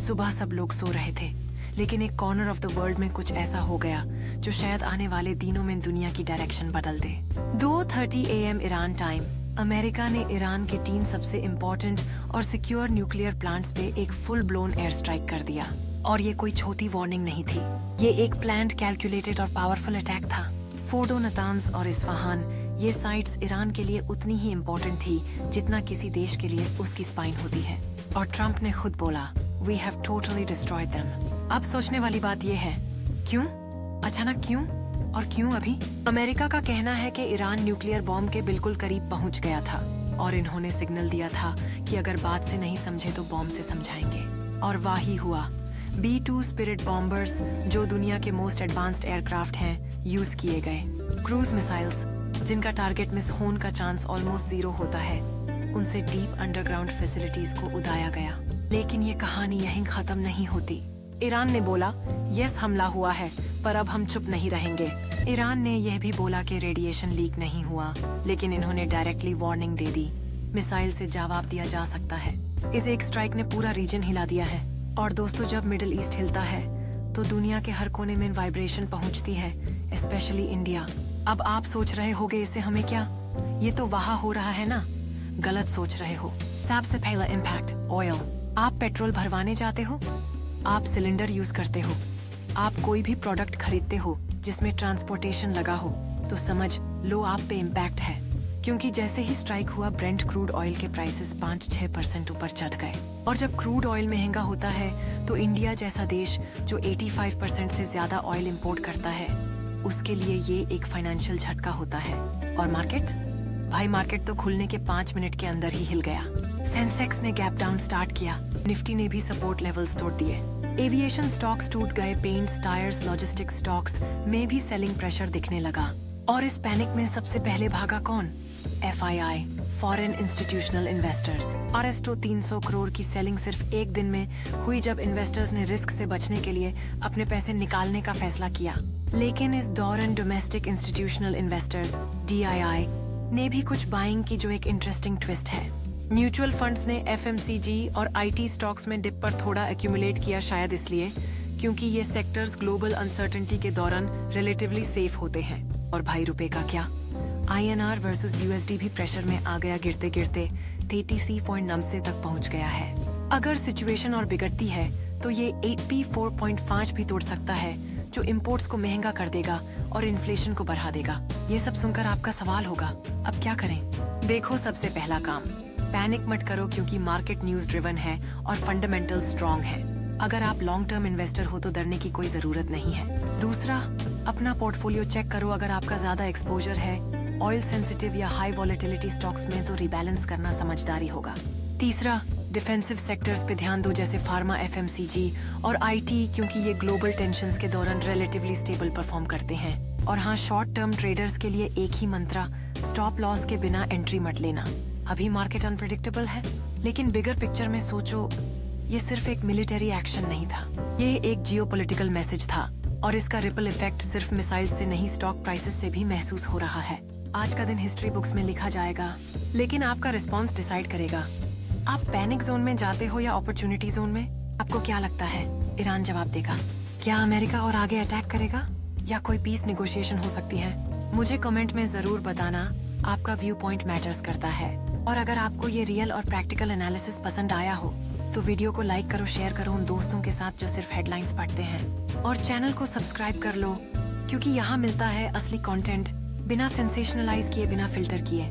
सुबह सब लोग सो रहे थे, लेकिन एक कॉर्नर ऑफ द वर्ल्ड में कुछ ऐसा हो गया जो शायद आने वाले दिनों में दुनिया की डायरेक्शन बदल दे। 2:30 AM ईरान टाइम, अमेरिका ने ईरान के 3 सबसे इम्पोर्टेंट और सिक्योर न्यूक्लियर प्लांट्स पे एक फुल ब्लोन एयर स्ट्राइक कर दिया। और ये कोई छोटी वार्निंग नहीं थी, ये एक प्लान्ड, कैलकुलेटेड और पावरफुल अटैक था। फोर्डो, नतांज और इस्फहान, ये साइट्स ईरान के लिए उतनी ही इम्पोर्टेंट थी जितना किसी देश के लिए उसकी स्पाइन होती है। और ट्रंप ने खुद बोला, We have totally destroyed them. अब सोचने वाली बात ये है, क्यों? अचानक क्यों? और क्यों अभी? अमेरिका का कहना है कि ईरान न्यूक्लियर बॉम्ब के बिल्कुल करीब पहुंच गया था और इन्होंने सिग्नल दिया था कि अगर बात से नहीं समझे तो बॉम्ब से समझाएंगे। और वही हुआ। B-2 स्पिरिट बॉम्बर्स, जो दुनिया के मोस्ट एडवांस्ड एयरक्राफ्ट हैं, यूज किए गए। क्रूज मिसाइल्स, जिनका टारगेट मिस होने का चांस ऑलमोस्ट 0 होता है, उनसे डीप अंडरग्राउंड फैसिलिटीज को उड़ाया गया। लेकिन ये कहानी यहीं खत्म नहीं होती। ईरान ने बोला, यस हमला हुआ है, पर अब हम चुप नहीं रहेंगे। ईरान ने यह भी बोला कि रेडिएशन लीक नहीं हुआ, लेकिन इन्होंने डायरेक्टली वार्निंग दे दी, मिसाइल से जवाब दिया जा सकता है। इस एक स्ट्राइक ने पूरा रीजन हिला दिया है। और दोस्तों, जब मिडिल ईस्ट हिलता है तो दुनिया के हर कोने में वाइब्रेशन पहुंचती है, स्पेशली इंडिया। अब आप सोच रहे होगे, इससे हमें क्या? ये तो वहाँ हो रहा है ना? गलत सोच रहे हो। सबसे पहला इम्पैक्ट ऑयल। आप पेट्रोल भरवाने जाते हो, आप सिलेंडर यूज करते हो, आप कोई भी प्रोडक्ट खरीदते हो जिसमें ट्रांसपोर्टेशन लगा हो, तो समझ लो आप पे इम्पैक्ट है। क्योंकि जैसे ही स्ट्राइक हुआ, ब्रेंट क्रूड ऑयल के प्राइसेस 5-6% ऊपर चढ़ गए। और जब क्रूड ऑयल महंगा होता है तो इंडिया जैसा देश जो 85% से ज्यादा ऑयल इंपोर्ट करता है, उसके लिए ये एक फाइनेंशियल झटका होता है। और मार्केट? भाई मार्केट तो खुलने के 5 मिनट के अंदर ही हिल गया। सेंसेक्स ने गैप डाउन स्टार्ट किया, निफ्टी ने भी सपोर्ट लेवल्स तोड़ दिए। एविएशन स्टॉक्स टूट गए, पेंट्स, टायर्स, लॉजिस्टिक्स स्टॉक्स में भी सेलिंग प्रेशर दिखने लगा। और इस पैनिक में सबसे पहले भागा कौन? FII, foreign institutional investors. अरेस्टो 300 करोड़ की सेलिंग सिर्फ एक दिन में हुई, जब इन्वेस्टर्स ने रिस्क से बचने के लिए अपने पैसे निकालने का फैसला किया। लेकिन इस दौरान डोमेस्टिक इंस्टीट्यूशनल इन्वेस्टर्स, DII, ने भी कुछ बाइंग की, जो एक इंटरेस्टिंग ट्विस्ट है। म्यूचुअल फंड्स ने FMCG और IT स्टॉक्स में डिप पर थोड़ा एक्यूमुलेट किया, शायद इसलिए क्योंकि ये सेक्टर्स ग्लोबल अनसर्टेनिटी के दौरान रिलेटिवली सेफ होते हैं। और भाई रुपए का क्या? INR वर्सेस USD भी प्रेशर में आ गया, गिरते गिरते 83.90 तक पहुंच गया है। अगर सिचुएशन और बिगड़ती है तो ये 84.5 भी तोड़ सकता है, जो इंपोर्ट्स को महंगा कर देगा और इन्फ्लेशन को बढ़ा देगा। ये सब सुनकर आपका सवाल होगा, अब क्या करें? देखो, सबसे पहला काम, पैनिक मत करो, क्योंकि मार्केट न्यूज ड्रिवन है और फंडामेंटल स्ट्रॉन्ग है। अगर आप लॉन्ग टर्म इन्वेस्टर हो तो डरने की कोई जरूरत नहीं है। दूसरा, अपना पोर्टफोलियो चेक करो। अगर आपका ज्यादा एक्सपोजर है ऑयल सेंसिटिव या हाई वॉलेटिलिटी स्टॉक्स में, तो रिबैलेंस करना समझदारी होगा। तीसरा, डिफेंसिव सेक्टर्स पे ध्यान दो, जैसे फार्मा, FMCG और IT, क्योंकि ये ग्लोबल टेंशंस के दौरान रिलेटिवली स्टेबल परफॉर्म करते हैं। और हाँ, शॉर्ट टर्म ट्रेडर्स के लिए एक ही मंत्रा, स्टॉप लॉस के बिना एंट्री मत लेना। अभी मार्केट अनप्रेडिक्टेबल है, लेकिन बिगर पिक्चर में सोचो, ये सिर्फ एक मिलिट्री एक्शन नहीं था, ये एक जियोपॉलिटिकल मैसेज था। और इसका रिपल इफेक्ट सिर्फ मिसाइल से नहीं, स्टॉक प्राइसेस से भी महसूस हो रहा है। आज का दिन हिस्ट्री बुक्स में लिखा जाएगा, लेकिन आपका रिस्पॉन्स डिसाइड करेगा। आप पैनिक जोन में जाते हो या अपॉर्चुनिटी जोन में? आपको क्या लगता है, ईरान जवाब देगा? क्या अमेरिका और आगे अटैक करेगा, या कोई पीस निगोशिएशन हो सकती है? मुझे कमेंट में जरूर बताना, आपका व्यू पॉइंट मैटर्स करता है। और अगर आपको ये रियल और प्रैक्टिकल एनालिसिस पसंद आया हो तो वीडियो को लाइक करो, शेयर करो उन दोस्तों के साथ जो सिर्फ हेडलाइंस पढ़ते हैं। और चैनल को सब्सक्राइब कर लो, क्योंकि यहाँ मिलता है असली कंटेंट, बिना सेंसेशनलाइज किए, बिना फिल्टर किए।